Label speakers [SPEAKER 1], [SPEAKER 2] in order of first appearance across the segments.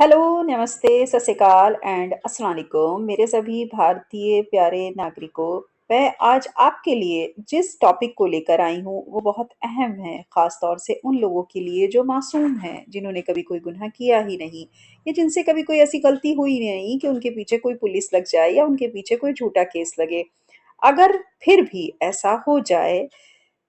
[SPEAKER 1] Hello, नमस्ते, सत श्री अकाल एंड अस्सलाम वालेकुम मेरे सभी भारतीय प्यारे नागरिकों। मैं आज आपके लिए जिस टॉपिक को लेकर आई हूँ वो बहुत अहम है, ख़ास तौर से उन लोगों के लिए जो मासूम हैं, जिन्होंने कभी कोई गुनाह किया ही नहीं या जिनसे कभी कोई ऐसी गलती हुई नहीं कि उनके पीछे कोई पुलिस लग जाए या उनके पीछे कोई झूठा केस लगे। अगर फिर भी ऐसा हो जाए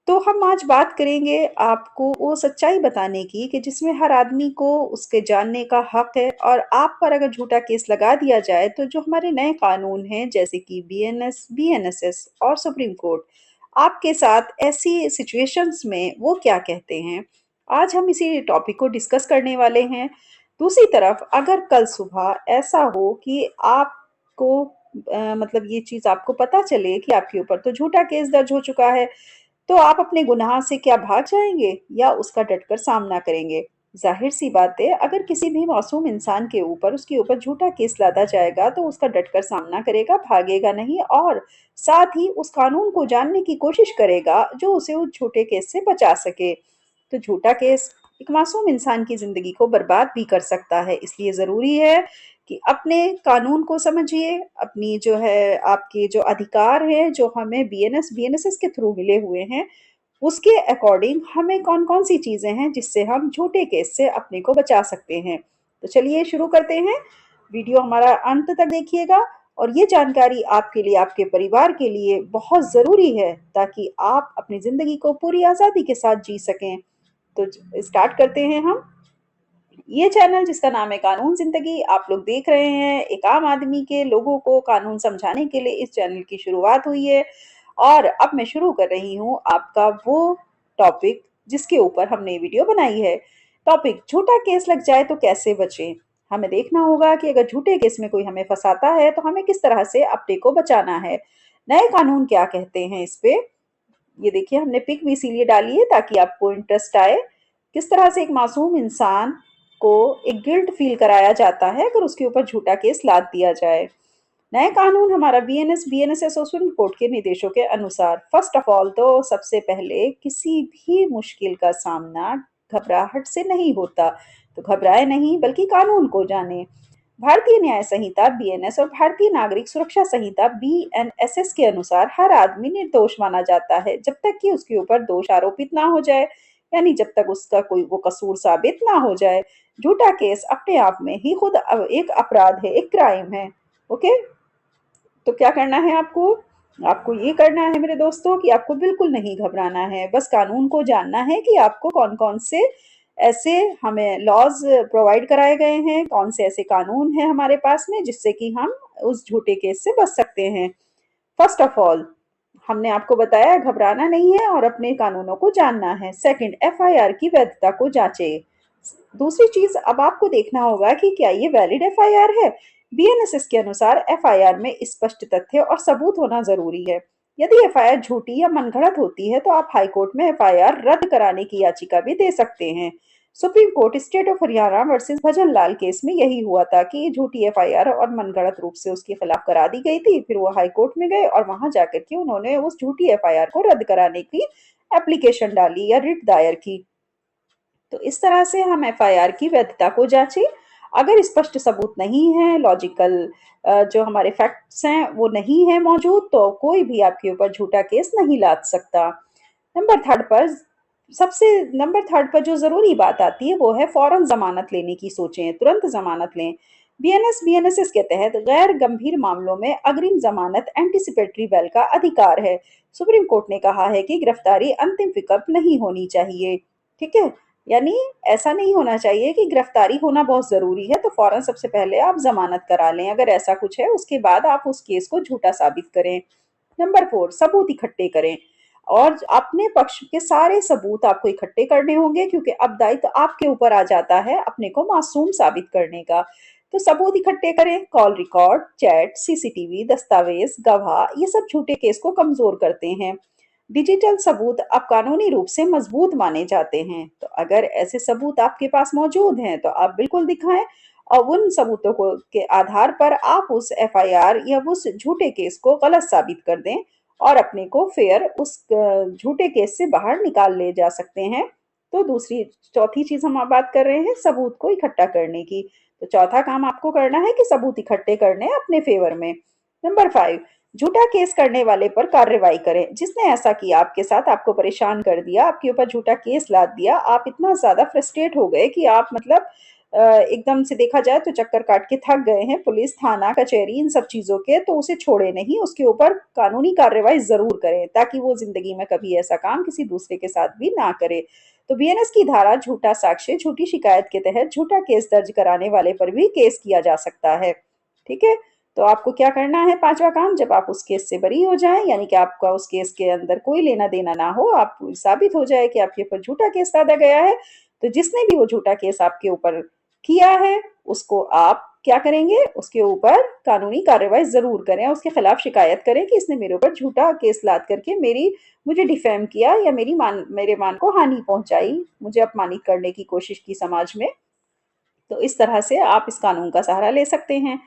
[SPEAKER 1] तो हम आज बात करेंगे आपको वो सच्चाई बताने की कि जिसमें हर आदमी को उसके जानने का हक है, और आप पर अगर झूठा केस लगा दिया जाए तो जो हमारे नए कानून हैं जैसे कि बीएनएस, बीएनएसएस और सुप्रीम कोर्ट आपके साथ ऐसी सिचुएशंस में वो क्या कहते हैं। आज हम इसी टॉपिक को डिस्कस करने वाले हैं। दूसरी तरफ अगर कल सुबह ऐसा हो कि आपको मतलब ये चीज़ आपको पता चले कि आपके ऊपर तो झूठा केस दर्ज हो चुका है, तो आप अपने गुनाह से क्या भाग जाएँगे या उसका डटकर सामना करेंगे? ज़ाहिर-सी बात है, अगर किसी भी मासूम इंसान के ऊपर उसके ऊपर झूठा केस लादा जाएगा तो उसका डटकर सामना करेगा, भागेगा नहीं और साथ ही उस कानून को जानने की कोशिश करेगा जो उसे उस झूठे केस से बचा सके। तो झूठा केस एक मासूम इंसान की ज़िंदगी को बर्बाद भी कर सकता है, इसलिए ज़रूरी है कि अपने कानून को समझिए, अपनी जो है आपके जो अधिकार हैं, जो हमें बीएनएस, बीएनएसएस के थ्रू मिले हुए हैं, उसके अकॉर्डिंग हमें कौन-कौन सी चीज़ें हैं जिससे हम झूठे केस से अपने को बचा सकते हैं। तो चलिए शुरू करते हैं। वीडियो हमारा अंत तक देखिएगा और ये जानकारी आपके लिए, आपके परिवार के लिए बहुत ज़रूरी है ताकि आप अपनी ज़िंदगी को पूरी आज़ादी के साथ जी सकें। तो स्टार्ट करते हैं हम। ये चैनल जिसका नाम है कानून ज़िंदगी आप लोग देख रहे हैं, एक आम आदमी के लोगों को कानून समझाने के लिए इस चैनल की शुरुआत हुई है। और अब मैं शुरू कर रही हूँ आपका वो टॉपिक जिसके ऊपर हमने ये वीडियो बनाई है। टॉपिक झूठा केस लग जाए तो कैसे बचें। हमें देखना होगा कि अगर झूठे केस में कोई हमें फंसाता है तो हमें किस तरह से अपने को बचाना है। नए कानून क्या कहते हैं इस पे, ये देखिए हमने पिक भी इसीलिए डाली है ताकि आपको इंटरेस्ट आए। किस तरह से एक मासूम इंसान को एक गिल्ट फील कराया जाता है अगर उसके ऊपर झूठा केस लाद दिया जाए। नए कानून हमारा बीएनएस, बीएनएसएस और सुप्रीम कोर्ट के निर्देशों के अनुसार फर्स्ट ऑफ ऑल तो सबसे पहले किसी भी मुश्किल का सामना घबराहट से नहीं होता। तो घबराए नहीं बल्कि कानून को जाने। भारतीय न्याय संहिता बीएनएस और भारतीय नागरिक सुरक्षा संहिता बीएनएसएस के अनुसार हर आदमी निर्दोष माना जाता है जब तक कि उसके ऊपर दोष आरोपित ना हो जाए, यानी जब तक उसका कोई वो कसूर साबित ना हो जाए। झूठा केस अपने आप में ही खुद एक अपराध है, एक क्राइम है। ओके, तो क्या करना है आपको? आपको ये करना है मेरे दोस्तों कि आपको बिल्कुल नहीं घबराना है, बस कानून को जानना है कि आपको कौन-कौन से ऐसे हमें लॉज़ प्रोवाइड कराए गए हैं, कौन से ऐसे कानून हैं हमारे पास में जिससे कि हम उस झूठे केस से बच सकते हैं। फर्स्ट ऑफ ऑल हमने आपको बताया घबराना नहीं है और अपने कानूनों को जानना है। सेकंड, एफआईआर की वैधता को जांचें। दूसरी चीज अब आपको देखना होगा कि क्या ये वैलिड एफआईआर है। बीएनएसएस के अनुसार एफआईआर में स्पष्ट तथ्य और सबूत होना जरूरी है। यदि एफआईआर झूठी या मनगढ़ंत होती है तो आप हाई कोर्ट में एफआईआर रद्द कराने की याचिका भी दे सकते हैं। Supreme court state of Haryana versus bhajan Lal case में यही हुआ था कि झूठी एफआईआर और मनगढ़ंत रूप से उसके खिलाफ करा दी गई थी। फिर वो हाई कोर्ट में गए और वहां जाकर के उन्होंने उस झूठी एफआईआर को रद्द कराने की एप्लीकेशन डाली या रिट दायर की। तो इस तरह से हम एफआईआर की वैधता को जांचें। अगर स्पष्ट सबूत नहीं है, लॉजिकल जो हमारे फैक्ट्स हैं वो नहीं है मौजूद, तो कोई भी आपके ऊपर झूठा केस नहीं लाद सकता। नंबर थर्ड पर सबसे नंबर थर्ड पर जो जरूरी बात आती है वो है फौरन जमानत लेने की सोचें, तुरंत जमानत लें। बीएनएस, बीएनएसएस के तहत गैर गंभीर मामलों में अग्रिम जमानत एंटीसिपेटरी बेल का अधिकार है। सुप्रीम कोर्ट ने कहा है कि गिरफ्तारी अंतिम विकल्प नहीं होनी चाहिए। ठीक है, यानी ऐसा नहीं होना चाहिए कि गिरफ्तारी होना बहुत ज़रूरी है तो फ़ौरन सबसे पहले आप ज़मानत करा लें। अगर ऐसा कुछ है उसके बाद आप उस केस को झूठा साबित करें। नंबर 4, सबूत इकट्ठे करें और अपने पक्ष के सारे सबूत आपको इकट्ठे करने होंगे क्योंकि अब दायित्व आपके ऊपर आ जाता है अपने को मासूम साबित करने का। तो सबूत इकट्ठे करें, कॉल रिकॉर्ड, चैट, सीसीटीवी, दस्तावेज, गवाह, ये सब झूठे केस को कमज़ोर करते हैं। डिजिटल सबूत अब कानूनी रूप से मजबूत माने जाते हैं, तो अगर ऐसे सबूत आपके पास मौजूद हैं तो आप बिल्कुल दिखाएं और उन सबूतों को के आधार पर आप उस एफआईआर या उस झूठे केस को गलत साबित कर दें और अपने को फेयर उस झूठे केस से बाहर निकाल ले जा सकते हैं। तो दूसरी चौथी चीज हम बात कर रहे हैं सबूत को इकट्ठा करने की। तो चौथा काम आपको करना है कि सबूत इकट्ठे करने हैं अपने फेवर में। नंबर 5, झूठा केस करने वाले पर कार्रवाई करें। जिसने ऐसा किया आपके साथ, आपको परेशान कर दिया, आपके ऊपर झूठा केस लाद दिया, आप इतना ज़्यादा फ्रस्ट्रेट हो गए कि आप मतलब एकदम से देखा जाए तो चक्कर काट के थक गए हैं, पुलिस, थाना, कचहरी इन सब चीज़ों के, तो उसे छोड़े नहीं, उसके ऊपर कानूनी कार्रवाई ज़रूर करें ताकि वो ज़िंदगी में कभी ऐसा काम किसी दूसरे के साथ भी ना करे। तो बीएनएस की धारा झूठा साक्ष्य, झूठी शिकायत के तहत झूठा केस दर्ज कराने वाले पर भी केस किया जा सकता है। ठीक है? तो आपको क्या करना है? पांचवा काम, जब आप उस केस से बरी हो जाएं, यानी कि आपका उस केस के अंदर कोई लेना देना ना हो, आप साबित हो जाए कि आपके ऊपर झूठा केस लादा गया है, तो जिसने भी वो झूठा केस आपके ऊपर किया है उसको आप क्या करेंगे? उसके ऊपर कानूनी कार्रवाई जरूर करें, उसके खिलाफ शिकायत करें कि इसने मेरे ऊपर झूठा केस लाद करके मुझे डिफेम किया या मेरे मान को हानि पहुंचाई, मुझे अपमानित करने की कोशिश की समाज में। तो इस तरह से आप इस कानून का सहारा ले सकते हैं।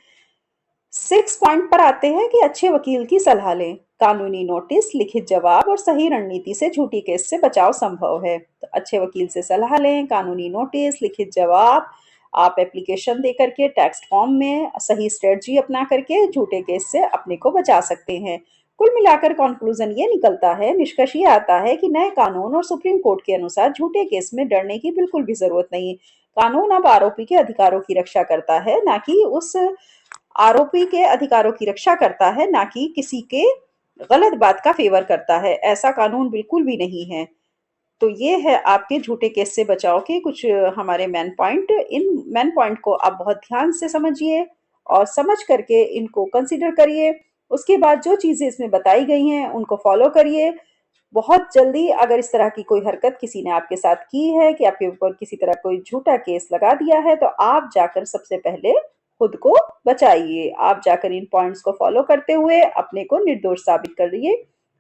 [SPEAKER 1] 6 पॉइंट पर आते हैं कि अच्छे वकील की सलाह लें। कानूनी नोटिस, लिखित जवाब और सही रणनीति से झूठी केस से बचाव संभव है। तो अच्छे वकील से सलाह लें, कानूनी नोटिस, लिखित जवाब, आप एप्लीकेशन दे करके टेक्स्ट फॉर्म में सही स्ट्रेटजी अपना करके झूठे केस से अपने को बचा सकते हैं। कुल मिलाकर कंक्लूजन ये निकलता है, निष्कर्ष ये आता है कि नए कानून और सुप्रीम कोर्ट के अनुसार झूठे केस में डरने की बिल्कुल भी जरूरत नहीं। कानून अब आरोपी के अधिकारों की रक्षा करता है, ना कि उस आरोपी के अधिकारों की रक्षा करता है, ना कि किसी के गलत बात का फेवर करता है। ऐसा कानून बिल्कुल भी नहीं है। तो ये है आपके झूठे केस से बचाव के कुछ हमारे मेन पॉइंट। इन मेन पॉइंट को आप बहुत ध्यान से समझिए और समझ करके इनको कंसीडर करिए। उसके बाद जो चीजें इसमें बताई गई हैं उनको फॉलो करिए। बहुत जल्दी अगर इस तरह की कोई हरकत किसी ने आपके साथ की है कि आपके ऊपर किसी तरह कोई झूठा केस लगा दिया है, तो आप जाकर सबसे पहले खुद को बचाइए। आप जाकर इन पॉइंट्स को फॉलो करते हुए अपने को निर्दोष साबित कर दिए।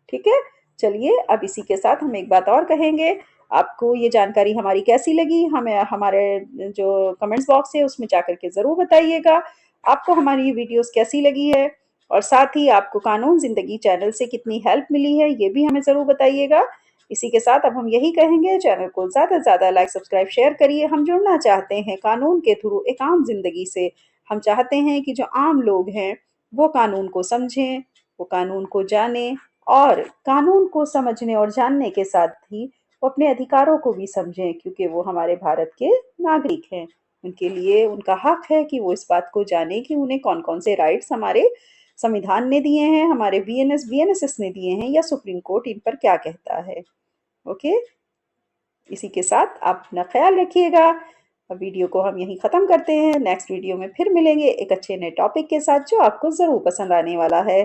[SPEAKER 1] ठीक है? चलिए, अब इसी के साथ हम एक बात और कहेंगे। आपको ये जानकारी हमारी कैसी लगी, हमें हमारे जो कमेंट्स बॉक्स है उसमें जाकर के ज़रूर बताइएगा। आपको हमारी ये वीडियोस कैसी लगी है और साथ ही आपको कानून ज़िंदगी चैनल से कितनी हेल्प मिली है, ये भी हमें ज़रूर बताइएगा। इसी के साथ अब हम यही कहेंगे, चैनल को ज़्यादा से ज़्यादा लाइक, सब्सक्राइब, शेयर करिए। हम जुड़ना चाहते हैं कानून के थ्रू एक आम ज़िंदगी से। हम चाहते हैं कि जो आम लोग हैं, वो कानून को समझें, वो कानून को जानें और कानून को समझने और जानने के साथ ही वो अपने अधिकारों को भी समझें, क्योंकि वो हमारे भारत के नागरिक हैं। उनके लिए उनका हक है कि वो इस बात को जाने कि उन्हें कौन-कौन से राइट्स हमारे संविधान ने दिए हैं, हमारे बीएनएस ने दिए हैं या सुप्रीम कोर्ट इन पर क्या कहता है। ओके? इसी के साथ आप अपना ख्याल रखिएगा। अब वीडियो को हम यहीं ख़त्म करते हैं। नेक्स्ट वीडियो में फिर मिलेंगे एक अच्छे नए टॉपिक के साथ जो आपको ज़रूर पसंद आने वाला है।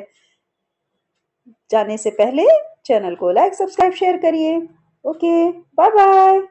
[SPEAKER 1] जाने से पहले चैनल को लाइक, सब्सक्राइब, शेयर करिए। Okay, bye bye.